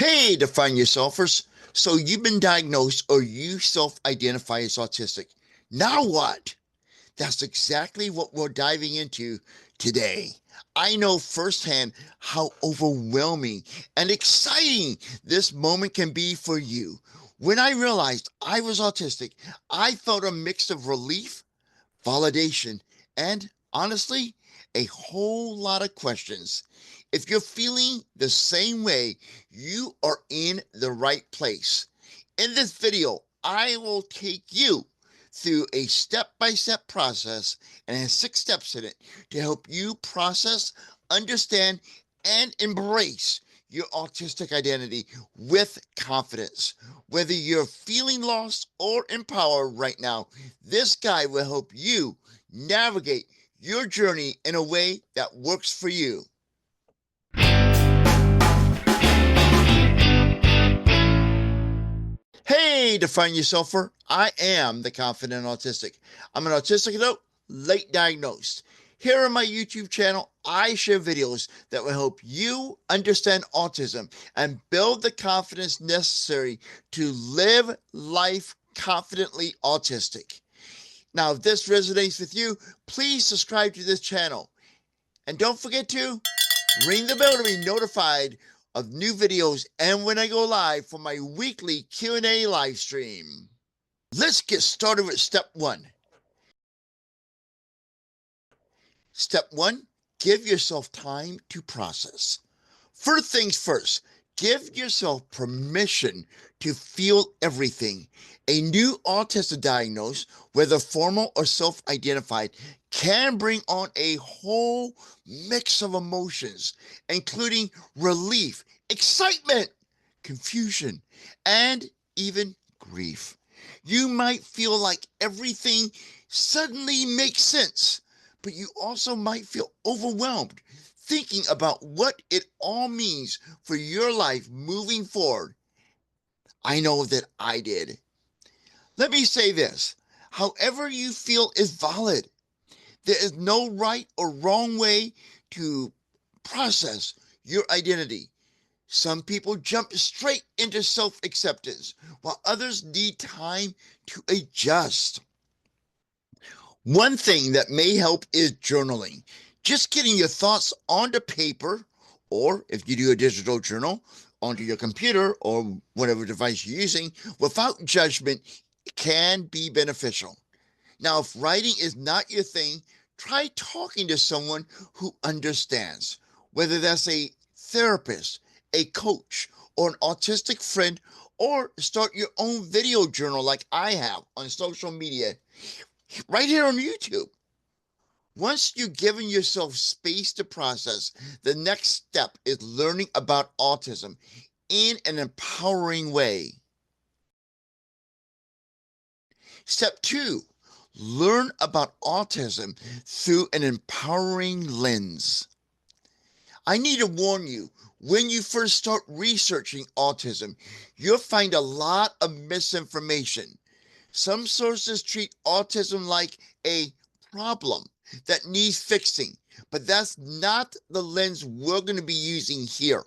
Hey, Define Yourselfers. So you've been diagnosed or you self-identify as autistic. Now what? That's exactly what we're diving into today. I know firsthand how overwhelming and exciting this moment can be for you. When I realized I was autistic, I felt a mix of relief, validation, and honestly, a whole lot of questions. If you're feeling the same way, you are in the right place. In this video, I will take you through a step-by-step process and has 6 steps in it to help you process, understand, and embrace your autistic identity with confidence. Whether you're feeling lost or empowered right now, this guide will help you navigate your journey in a way that works for you. Hey, Define Yourselfer. I am the Confident Autistic. I'm an autistic adult, late diagnosed. Here on my YouTube channel, I share videos that will help you understand autism and build the confidence necessary to live life confidently autistic. Now, if this resonates with you, please subscribe to this channel. And don't forget to ring the bell to be notified of new videos and when I go live for my weekly Q&A live stream. Let's get started with step 1. Step 1, give yourself time to process. First things first, give yourself permission to feel everything. A new autism diagnosis, whether formal or self-identified, can bring on a whole mix of emotions, including relief, excitement, confusion, and even grief. You might feel like everything suddenly makes sense, but you also might feel overwhelmed thinking about what it all means for your life moving forward. I know that I did. Let me say this. However you feel is valid. There is no right or wrong way to process your identity. Some people jump straight into self-acceptance, while others need time to adjust. One thing that may help is journaling. Just getting your thoughts onto paper, or if you do a digital journal, onto your computer or whatever device you're using, without judgment can be beneficial. Now, if writing is not your thing, try talking to someone who understands, whether that's a therapist, a coach, or an autistic friend, or start your own video journal like I have on social media right here on YouTube. Once you've given yourself space to process, the next step is learning about autism in an empowering way. Step 2, learn about autism through an empowering lens. I need to warn you, when you first start researching autism, you'll find a lot of misinformation. Some sources treat autism like a problem that needs fixing, but that's not the lens we're going to be using here.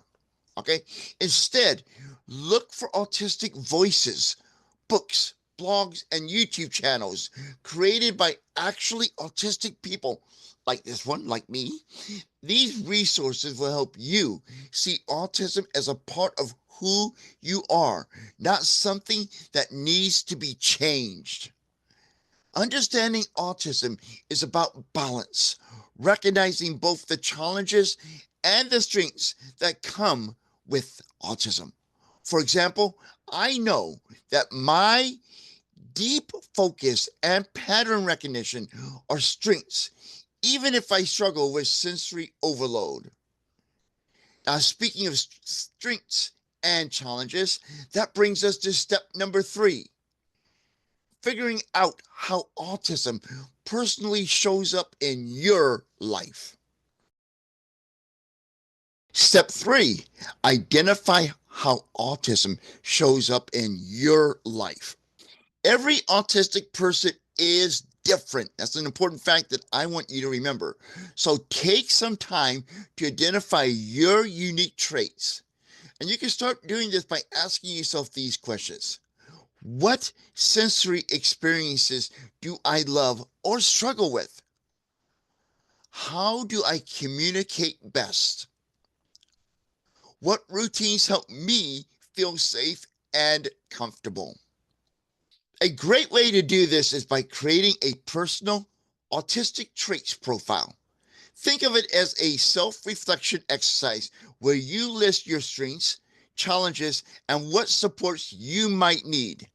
Okay? Instead, look for autistic voices, books, blogs, and YouTube channels created by actually autistic people like this one, like me. These resources will help you see autism as a part of who you are, not something that needs to be changed. Understanding autism is about balance, recognizing both the challenges and the strengths that come with autism. For example, I know that my deep focus and pattern recognition are strengths, even if I struggle with sensory overload. Now, speaking of strengths and challenges, that brings us to step number 3, figuring out how autism personally shows up in your life. Step 3, identify how autism shows up in your life. Every autistic person is different. That's an important fact that I want you to remember. So take some time to identify your unique traits. And you can start doing this by asking yourself these questions. What sensory experiences do I love or struggle with? How do I communicate best? What routines help me feel safe and comfortable? A great way to do this is by creating a personal autistic traits profile. Think of it as a self-reflection exercise where you list your strengths, challenges, and what supports you might need.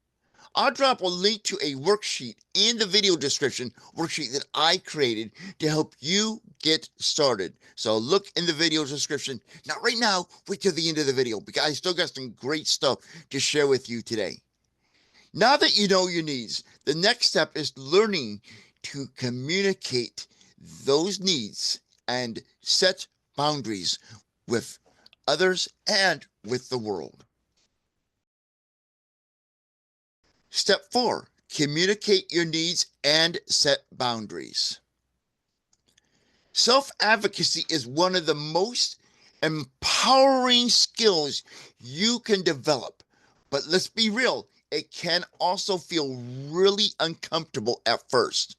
I'll drop a link to a worksheet in the video description, worksheet that I created to help you get started. So look in the video description. Not right now, wait till the end of the video because I still got some great stuff to share with you today. Now that you know your needs, the next step is learning to communicate those needs and set boundaries with others and with the world. Step 4, communicate your needs and set boundaries. Self-advocacy is one of the most empowering skills you can develop. But let's be real, it can also feel really uncomfortable at first.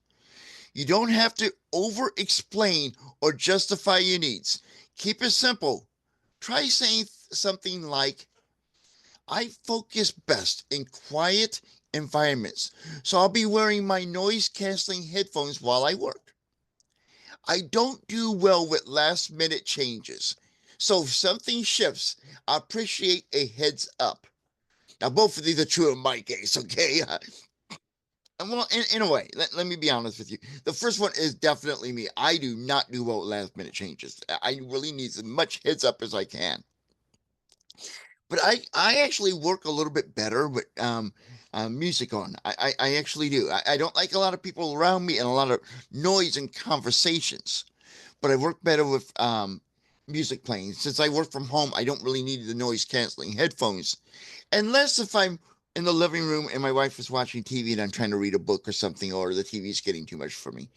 You don't have to over-explain or justify your needs. Keep it simple. Try saying something like, I focus best in quiet environments, so I'll be wearing my noise-canceling headphones while I work. I don't do well with last-minute changes, so if something shifts, I appreciate a heads up. Now, both of these are true in my case, okay? Well, in a way, let me be honest with you. The first one is definitely me. I do not do well with last-minute changes. I really need as much heads up as I can. But I actually work a little bit better with music on. I actually do. I don't like a lot of people around me and a lot of noise and conversations, but I work better with music playing. Since I work from home, I don't really need the noise canceling headphones, unless if I'm in the living room and my wife is watching TV and I'm trying to read a book or something, or the TV is getting too much for me.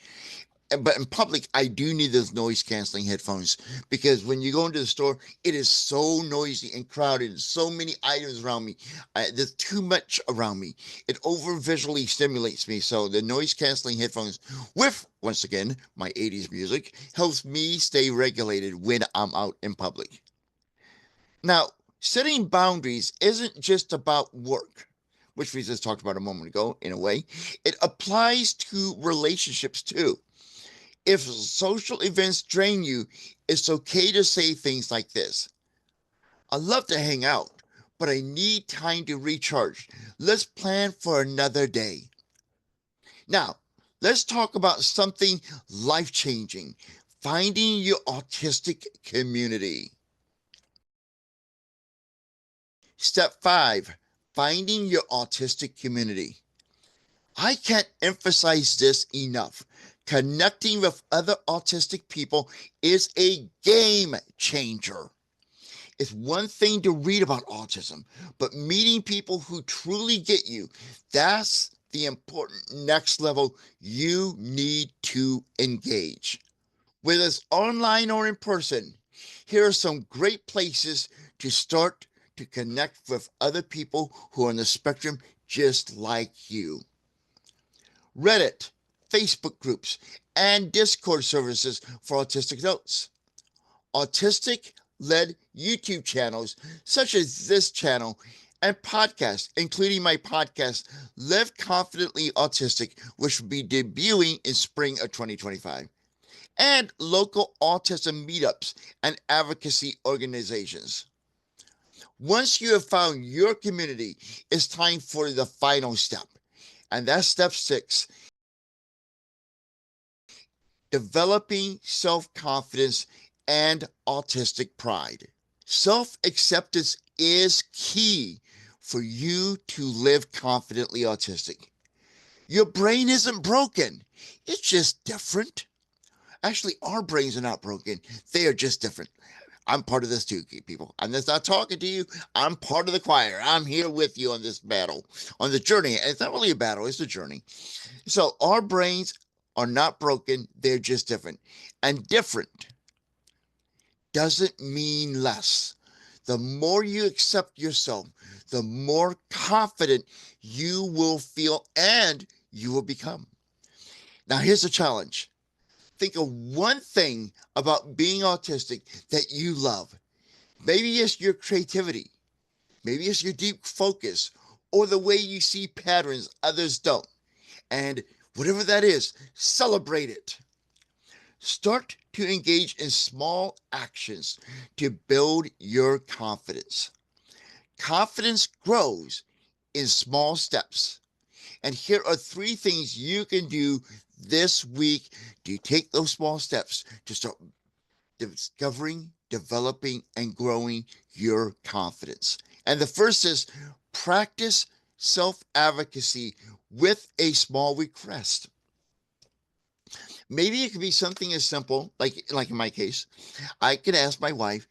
But in public, I do need those noise canceling headphones because when you go into the store, it is so noisy and crowded. So many items around me. There's too much around me. It over visually stimulates me. So the noise canceling headphones with, once again, my 80s music helps me stay regulated when I'm out in public. Now, setting boundaries isn't just about work, which we just talked about a moment ago, in a way. It applies to relationships too. If social events drain you, it's okay to say things like this. I love to hang out, but I need time to recharge. Let's plan for another day. Now, let's talk about something life-changing, finding your autistic community. Step 5, finding your autistic community. I can't emphasize this enough. Connecting with other autistic people is a game changer. It's one thing to read about autism, but meeting people who truly get you, that's the important next level you need to engage. Whether it's online or in person, here are some great places to start to connect with other people who are on the spectrum just like you. Reddit, Facebook groups, and Discord services for autistic adults. Autistic-led YouTube channels such as this channel and podcasts, including my podcast, Live Confidently Autistic, which will be debuting in spring of 2025, and local autism meetups and advocacy organizations. Once you have found your community, it's time for the final step, and that's step 6, developing self-confidence and autistic pride. Self-acceptance is key for you to live confidently autistic. Your brain isn't broken. It's just different. Actually, our brains are not broken. They are just different. I'm part of this too, people. I'm just not talking to you. I'm part of the choir. I'm here with you on this battle, on the journey. And it's not really a battle, it's a journey. So our brains are not broken. They're just different. And different doesn't mean less. The more you accept yourself, the more confident you will feel and you will become. Now, here's the challenge. Think of one thing about being autistic that you love. Maybe it's your creativity. Maybe it's your deep focus or the way you see patterns others don't. And whatever that is, celebrate it. Start to engage in small actions to build your confidence. Confidence grows in small steps. And here are 3 things you can do this week to take those small steps to start discovering, developing, and growing your confidence. And the first is practice self-advocacy with a small request. Maybe it could be something as simple, like in my case, I can ask my wife,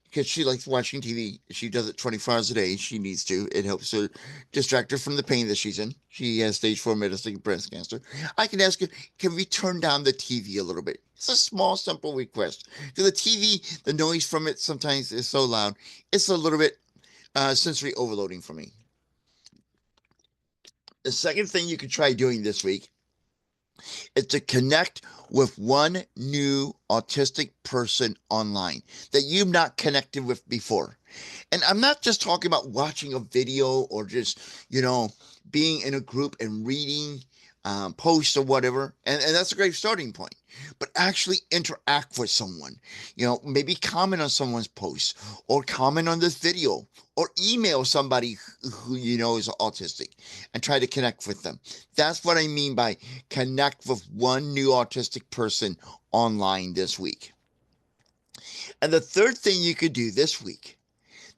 because she likes watching TV. She does it 24 hours a day. She needs to. It helps her distract her from the pain that she's in. She has stage 4 metastatic breast cancer. I can ask her, can we turn down the TV a little bit? It's a small, simple request. Because the TV, the noise from it sometimes is so loud. It's a little bit sensory overloading for me. The second thing you could try doing this week is to connect with one new autistic person online that you've not connected with before. And I'm not just talking about watching a video or just, being in a group and reading posts or whatever. And that's a great starting point. But actually interact with someone, maybe comment on someone's post or comment on this video or email somebody who is autistic and try to connect with them. That's what I mean by connect with one new autistic person online this week. And the third thing you could do this week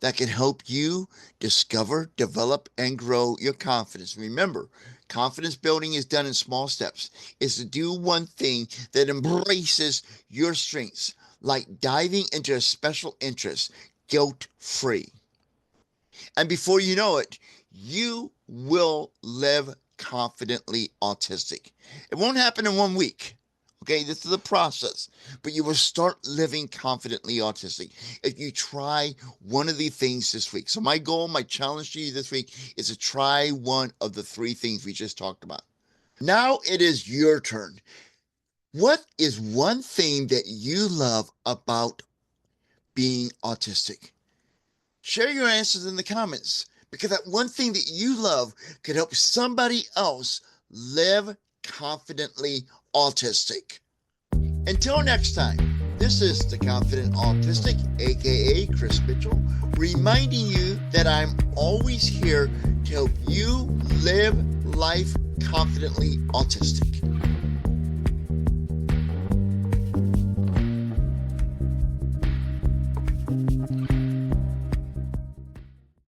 that can help you discover, develop, and grow your confidence. Remember, confidence building is done in small steps. Is to do one thing that embraces your strengths, like diving into a special interest, guilt-free. And before you know it, you will live confidently autistic. It won't happen in 1 week. Okay, this is a process, but you will start living confidently autistic if you try one of these things this week. So my goal, my challenge to you this week is to try one of the 3 things we just talked about. Now it is your turn. What is one thing that you love about being autistic? Share your answers in the comments, because that one thing that you love could help somebody else live confidently autistic. Until next time, this is the Confident Autistic, aka Chris Mitchell, reminding you that I'm always here to help you live life confidently autistic.